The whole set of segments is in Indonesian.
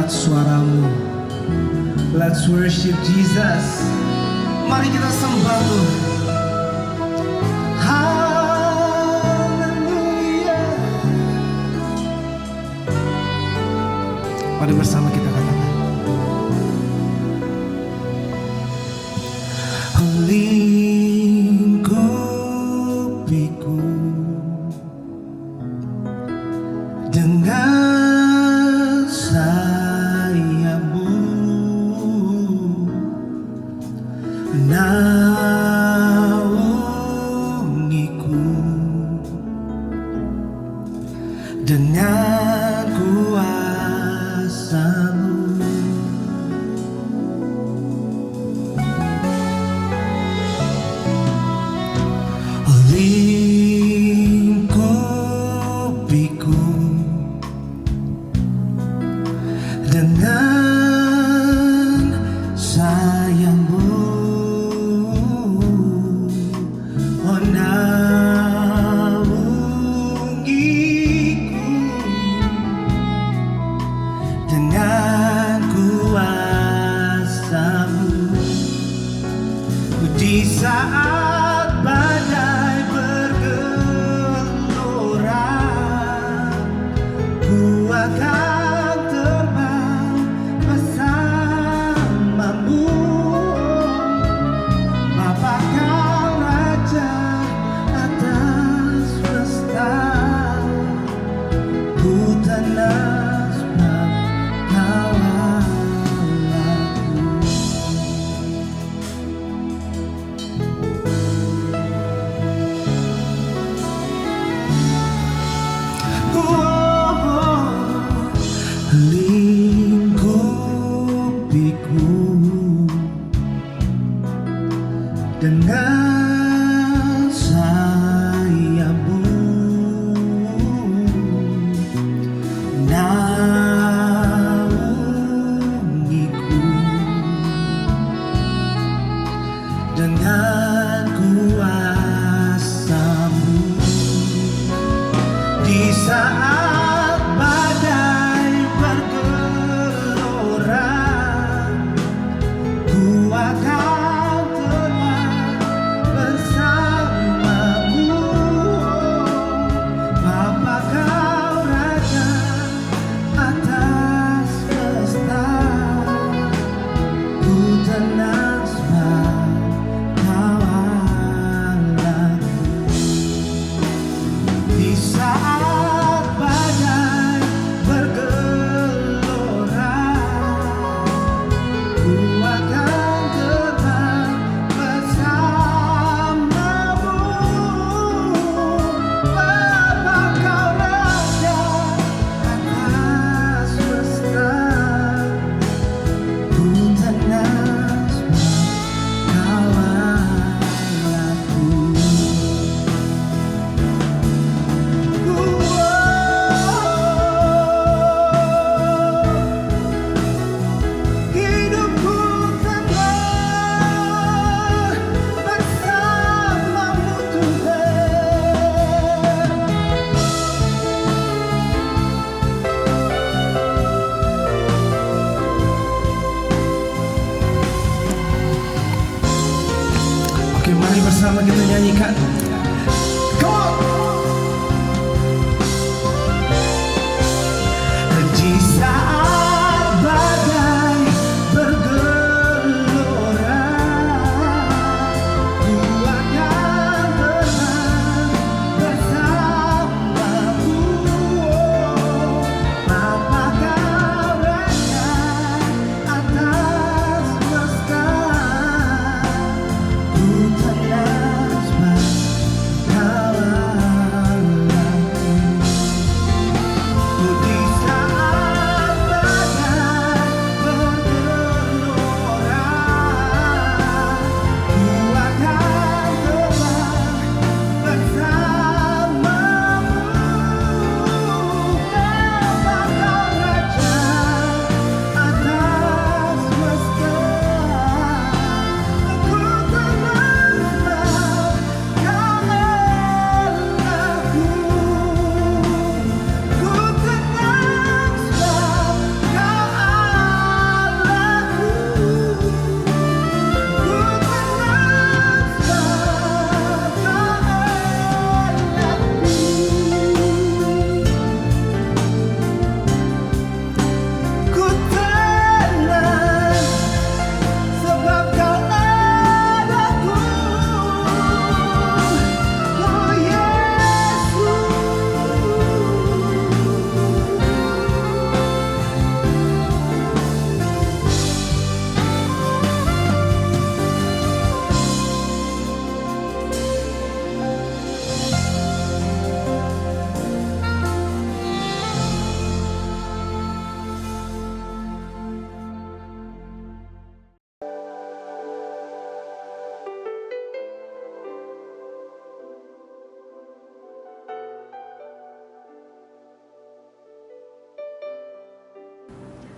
angkat suaramu. Let's worship Jesus. Mari kita sembah Tuhan. Haleluya. Mari bersama kita katakan. Lingkupiku dengan sayapmu, naungiku dengan kuasa-Mu. Lingkupiku dengan sayang-Mu, oh naungiku dengan kuasa-Mu. Di saat badai bergelora, ku akan terbang bersamamu. Bapa Kau Raja atas semesta, ku tenang sebab Kau Allahku. Lingkupiku dengan sayapmu, naungiku dengan kuasa-Mu. Di saat badai bergelora, ku akan terbang bersamamu. Bapa Kau Raja atas semesta, ku tenang sebab Kau Allahku. Di saat badai bergelora, ku akan terbang bersamamu. Bapa Kau Raja atas semesta, ku tenang sebab Kau Allahku. Hidupku tenang bersamamu Tuhan. Oke, mari bersama kita nyanyikan. Come on. Di saat badai bergelora, ku akan terbang bersamamu. Bapa Kau Raja atas semesta, ku tenang sebab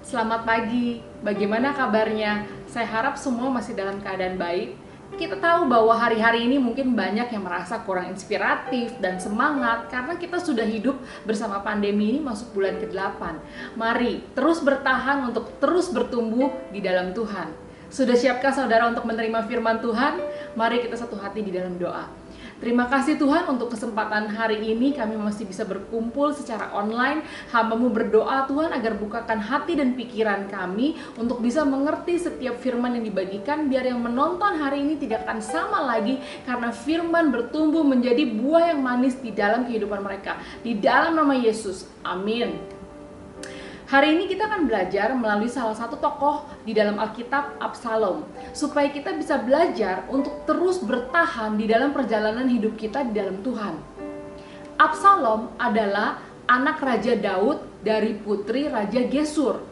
Selamat pagi, bagaimana kabarnya? Saya harap semua masih dalam keadaan baik. Kita tahu bahwa hari-hari ini mungkin banyak yang merasa kurang inspiratif dan semangat karena kita sudah hidup bersama pandemi ini masuk bulan ke-8. Mari terus bertahan untuk terus bertumbuh di dalam Tuhan. Sudah siapkah saudara untuk menerima firman Tuhan? Mari kita satu hati di dalam doa. Terima kasih Tuhan untuk kesempatan hari ini kami masih bisa berkumpul secara online. Hamba-Mu berdoa Tuhan agar bukakan hati dan pikiran kami untuk bisa mengerti setiap firman yang dibagikan, biar yang menonton hari ini tidak akan sama lagi karena firman bertumbuh menjadi buah yang manis di dalam kehidupan mereka. Di dalam nama Yesus, amin. Hari ini kita akan belajar melalui salah satu tokoh di dalam Alkitab, Absalom, supaya kita bisa belajar untuk terus bertahan di dalam perjalanan hidup kita di dalam Tuhan. Absalom adalah anak Raja Daud dari putri Raja Gesur.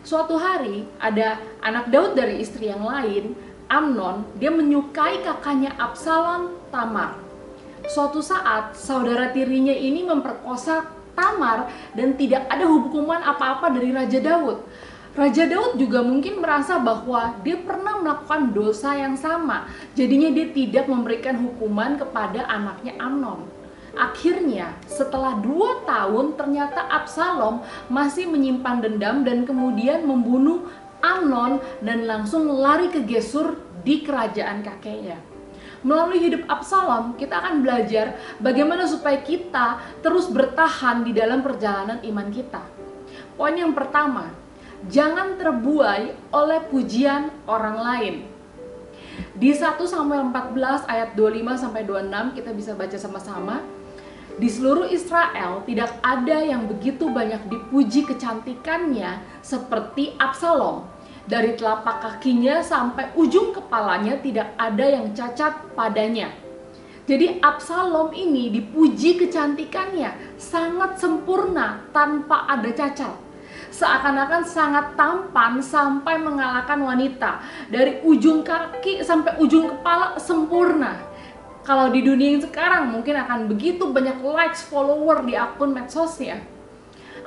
Suatu hari ada anak Daud dari istri yang lain, Amnon, dia menyukai kakaknya Absalom, Tamar. Suatu saat saudara tirinya ini memperkosa Tamar dan tidak ada hukuman apa-apa dari Raja Daud. Raja Daud juga mungkin merasa bahwa dia pernah melakukan dosa yang sama. Jadinya dia tidak memberikan hukuman kepada anaknya Amnon. Akhirnya setelah 2 tahun ternyata Absalom masih menyimpan dendam dan kemudian membunuh Amnon dan langsung lari ke Gesur di kerajaan kakeknya. Melalui hidup Absalom, kita akan belajar bagaimana supaya kita terus bertahan di dalam perjalanan iman kita. Poin yang pertama, jangan terbuai oleh pujian orang lain. Di 1 Samuel 14 ayat 25-26 kita bisa baca sama-sama. Di seluruh Israel tidak ada yang begitu banyak dipuji kecantikannya seperti Absalom. Dari telapak kakinya sampai ujung kepalanya tidak ada yang cacat padanya. Jadi Absalom ini dipuji kecantikannya, sangat sempurna tanpa ada cacat. Seakan-akan sangat tampan sampai mengalahkan wanita. Dari ujung kaki sampai ujung kepala sempurna. Kalau di dunia yang sekarang mungkin akan begitu banyak likes, follower di akun medsosnya.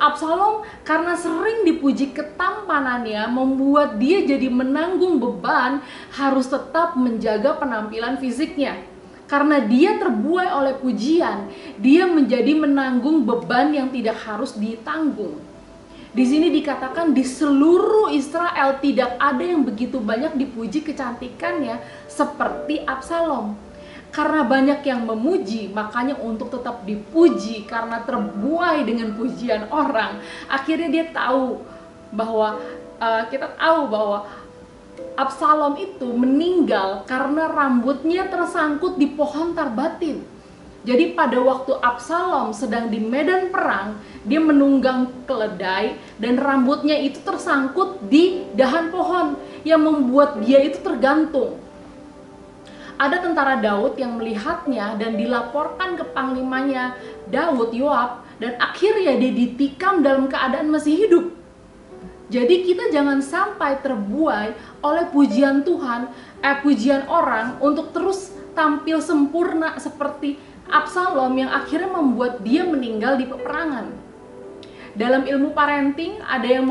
Absalom karena sering dipuji ketampanannya membuat dia jadi menanggung beban harus tetap menjaga penampilan fisiknya. Karena dia terbuai oleh pujian, dia menjadi menanggung beban yang tidak harus ditanggung. Di sini dikatakan di seluruh Israel tidak ada yang begitu banyak dipuji kecantikannya seperti Absalom. Karena banyak yang memuji, makanya untuk tetap dipuji karena terbuai dengan pujian orang. Akhirnya dia tahu bahwa kita tahu bahwa Absalom itu meninggal karena rambutnya tersangkut di pohon tarbatin. Jadi pada waktu Absalom sedang di medan perang, dia menunggang keledai dan rambutnya itu tersangkut di dahan pohon yang membuat dia itu tergantung. Ada tentara Daud yang melihatnya dan dilaporkan ke panglimanya Daud, Yoab, dan akhirnya dia ditikam dalam keadaan masih hidup. Jadi kita jangan sampai terbuai oleh pujian Tuhan, pujian orang untuk terus tampil sempurna seperti Absalom yang akhirnya membuat dia meninggal di peperangan. Dalam ilmu parenting ada yang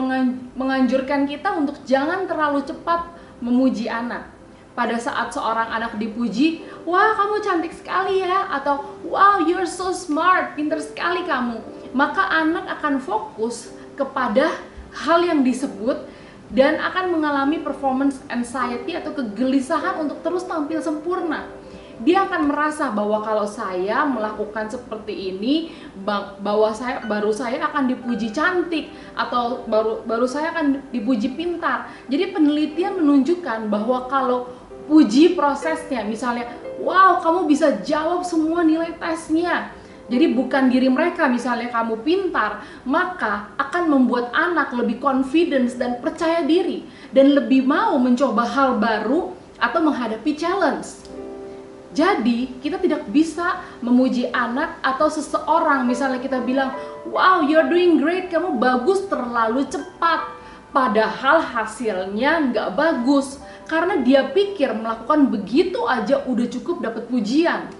menganjurkan kita untuk jangan terlalu cepat memuji anak. Pada saat seorang anak dipuji, wah kamu cantik sekali ya, atau wow you're so smart, pintar sekali kamu, maka anak akan fokus kepada hal yang disebut dan akan mengalami performance anxiety atau kegelisahan untuk terus tampil sempurna. Dia akan merasa bahwa kalau saya melakukan seperti ini, bahwa saya akan dipuji cantik atau baru saya akan dipuji pintar. Jadi penelitian menunjukkan bahwa kalau puji prosesnya, misalnya, wow kamu bisa jawab semua nilai tesnya. Jadi bukan diri mereka, misalnya kamu pintar, maka akan membuat anak lebih confidence dan percaya diri. Dan lebih mau mencoba hal baru atau menghadapi challenge. Jadi kita tidak bisa memuji anak atau seseorang, misalnya kita bilang, wow you're doing great, kamu bagus terlalu cepat. Padahal hasilnya nggak bagus, karena dia pikir melakukan begitu aja udah cukup dapat pujian.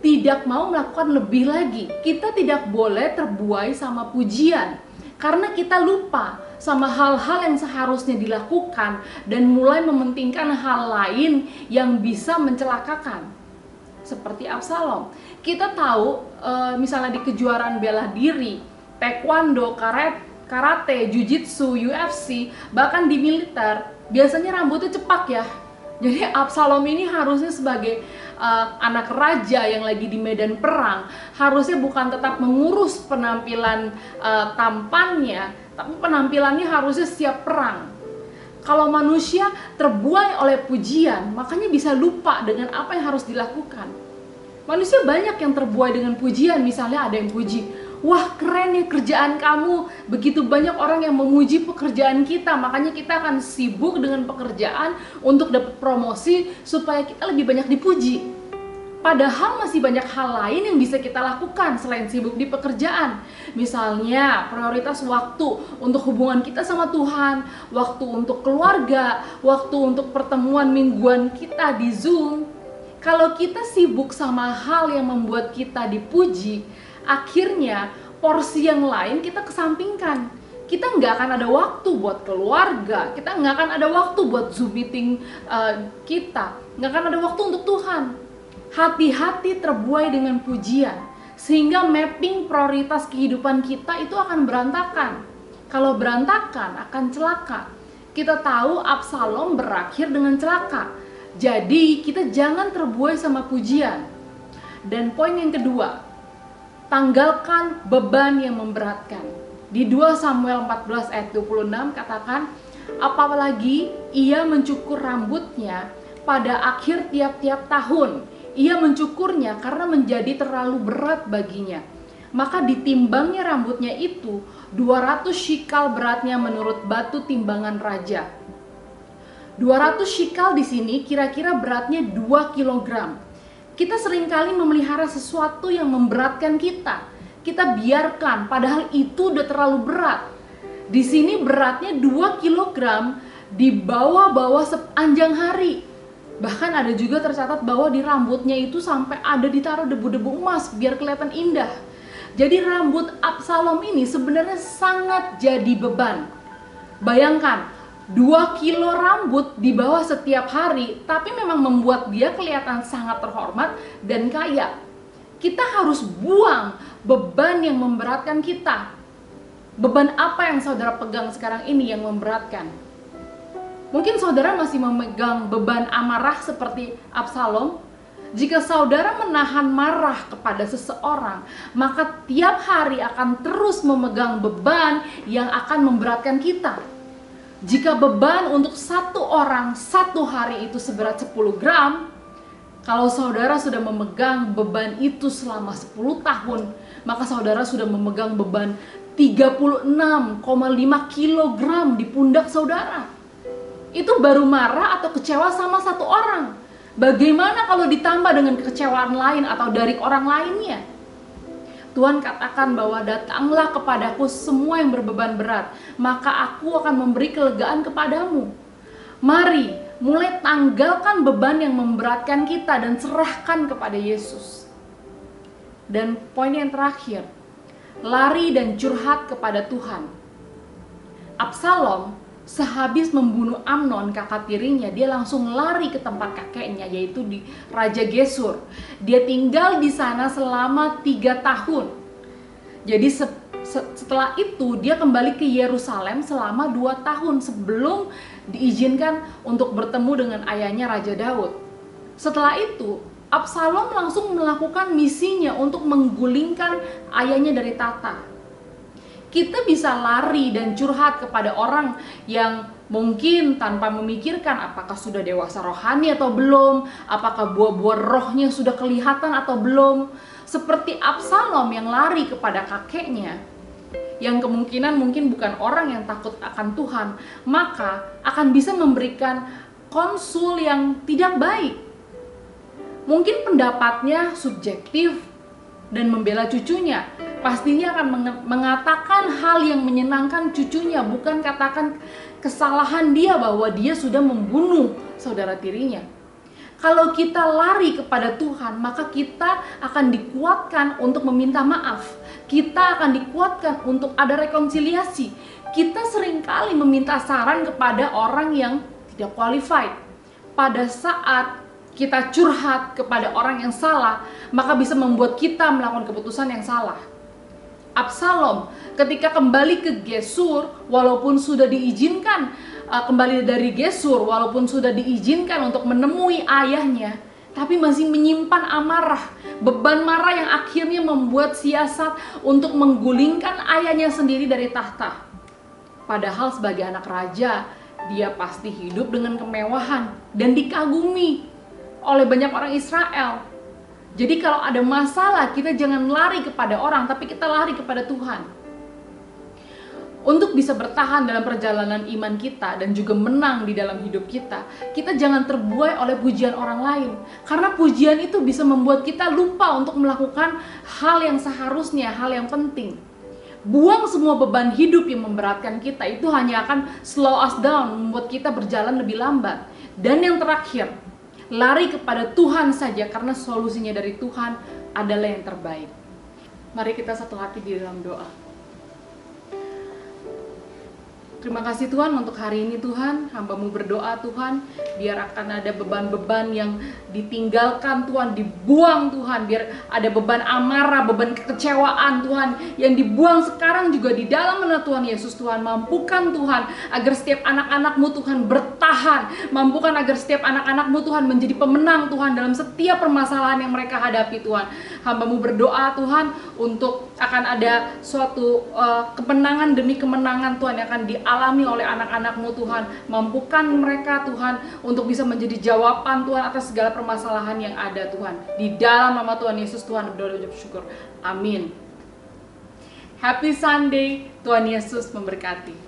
Tidak mau melakukan lebih lagi. Kita tidak boleh terbuai sama pujian, karena kita lupa sama hal-hal yang seharusnya dilakukan dan mulai mementingkan hal lain yang bisa mencelakakan. Seperti Absalom. Kita tahu misalnya di kejuaraan bela diri, taekwondo, karate, jujitsu, UFC, bahkan di militer, biasanya rambutnya cepak ya. Jadi Absalom ini harusnya sebagai anak raja yang lagi di medan perang, harusnya bukan tetap mengurus penampilan tampannya, tapi penampilannya harusnya siap perang. Kalau manusia terbuai oleh pujian, makanya bisa lupa dengan apa yang harus dilakukan. Manusia banyak yang terbuai dengan pujian, misalnya ada yang puji, wah keren ya kerjaan kamu, begitu banyak orang yang memuji pekerjaan kita, makanya kita akan sibuk dengan pekerjaan untuk dapat promosi supaya kita lebih banyak dipuji. Padahal masih banyak hal lain yang bisa kita lakukan selain sibuk di pekerjaan. Misalnya prioritas waktu untuk hubungan kita sama Tuhan, waktu untuk keluarga, waktu untuk pertemuan mingguan kita di Zoom. Kalau kita sibuk sama hal yang membuat kita dipuji, akhirnya porsi yang lain kita kesampingkan. Kita nggak akan ada waktu buat keluarga, kita nggak akan ada waktu buat Zoom meeting kita, nggak akan ada waktu untuk Tuhan. Hati-hati terbuai dengan pujian, sehingga mapping prioritas kehidupan kita itu akan berantakan. Kalau berantakan akan celaka. Kita tahu Absalom berakhir dengan celaka. Jadi kita jangan terbuai sama pujian. Dan poin yang kedua, tanggalkan beban yang memberatkan. Di 2 Samuel 14 ayat 26 katakan, apalagi ia mencukur rambutnya pada akhir tiap-tiap tahun. Ia mencukurnya karena menjadi terlalu berat baginya. Maka ditimbangnya rambutnya itu 200 shikal beratnya menurut batu timbangan raja. 200 shikal di sini kira-kira beratnya 2 kg. Kita seringkali memelihara sesuatu yang memberatkan kita. Kita biarkan padahal itu udah terlalu berat. Di sini beratnya 2 kg dibawa-bawa sepanjang hari. Bahkan ada juga tercatat bahwa di rambutnya itu sampai ada ditaruh debu-debu emas biar kelihatan indah. Jadi rambut Absalom ini sebenarnya sangat jadi beban. Bayangkan, 2 kilo rambut dibawa setiap hari, tapi memang membuat dia kelihatan sangat terhormat dan kaya. Kita harus buang beban yang memberatkan kita. Beban apa yang saudara pegang sekarang ini yang memberatkan? Mungkin saudara masih memegang beban amarah seperti Absalom. Jika saudara menahan marah kepada seseorang, maka tiap hari akan terus memegang beban yang akan memberatkan kita. Jika beban untuk satu orang satu hari itu seberat 10 gram, kalau saudara sudah memegang beban itu selama 10 tahun, maka saudara sudah memegang beban 36,5 kilogram di pundak saudara. Itu baru marah atau kecewa sama satu orang. Bagaimana kalau ditambah dengan kekecewaan lain atau dari orang lainnya? Tuhan katakan bahwa datanglah kepadaku semua yang berbeban berat, maka aku akan memberi kelegaan kepadamu. Mari, mulai tanggalkan beban yang memberatkan kita dan serahkan kepada Yesus. Dan poin yang terakhir, lari dan curhat kepada Tuhan. Absalom sehabis membunuh Amnon kakak tirinya, dia langsung lari ke tempat kakeknya, yaitu di Raja Gesur. Dia tinggal di sana selama 3 tahun. Jadi setelah itu dia kembali ke Yerusalem selama 2 tahun sebelum diizinkan untuk bertemu dengan ayahnya Raja Daud. Setelah itu Absalom langsung melakukan misinya untuk menggulingkan ayahnya dari tahta. Kita bisa lari dan curhat kepada orang yang mungkin tanpa memikirkan apakah sudah dewasa rohani atau belum, apakah buah-buah rohnya sudah kelihatan atau belum. Seperti Absalom yang lari kepada kakeknya, yang kemungkinan mungkin bukan orang yang takut akan Tuhan, maka akan bisa memberikan konsul yang tidak baik. Mungkin pendapatnya subjektif dan membela cucunya. Pastinya akan mengatakan hal yang menyenangkan cucunya, bukan katakan kesalahan dia bahwa dia sudah membunuh saudara tirinya. Kalau kita lari kepada Tuhan, maka kita akan dikuatkan untuk meminta maaf. kita akan dikuatkan untuk ada rekonsiliasi. Kita seringkali meminta saran kepada orang yang tidak qualified. Pada saat kita curhat kepada orang yang salah, maka bisa membuat kita melakukan keputusan yang salah. Absalom ketika kembali ke Gesur, walaupun sudah diizinkan kembali dari Gesur, walaupun sudah diizinkan untuk menemui ayahnya, tapi masih menyimpan amarah, beban marah yang akhirnya membuat siasat untuk menggulingkan ayahnya sendiri dari tahta. Padahal sebagai anak raja, dia pasti hidup dengan kemewahan dan dikagumi oleh banyak orang Israel. Jadi kalau ada masalah, kita jangan lari kepada orang, tapi kita lari kepada Tuhan. Untuk bisa bertahan dalam perjalanan iman kita dan juga menang di dalam hidup kita, kita jangan terbuai oleh pujian orang lain. Karena pujian itu bisa membuat kita lupa untuk melakukan hal yang seharusnya, hal yang penting. Buang semua beban hidup yang memberatkan kita, itu hanya akan slow us down, membuat kita berjalan lebih lambat. Dan yang terakhir, lari kepada Tuhan saja, karena solusinya dari Tuhan adalah yang terbaik. Mari kita satu hati di dalam doa. Terima kasih Tuhan untuk hari ini Tuhan, hamba-Mu berdoa Tuhan, biar akan ada beban-beban yang ditinggalkan Tuhan, dibuang Tuhan, biar ada beban amarah, beban kekecewaan Tuhan, yang dibuang sekarang juga di dalam nama Tuhan Yesus Tuhan. Mampukan Tuhan, agar setiap anak-anak-Mu Tuhan bertahan, mampukan agar setiap anak-anak-Mu Tuhan menjadi pemenang Tuhan dalam setiap permasalahan yang mereka hadapi Tuhan. Hamba-Mu berdoa Tuhan, untuk akan ada suatu kemenangan demi kemenangan Tuhan yang akan dialami oleh anak-anak-Mu Tuhan. Mampukan mereka Tuhan untuk bisa menjadi jawaban Tuhan atas segala permasalahan yang ada Tuhan. Di dalam nama Tuhan Yesus Tuhan berdoa dan bersyukur. Amin. Happy Sunday, Tuhan Yesus memberkati.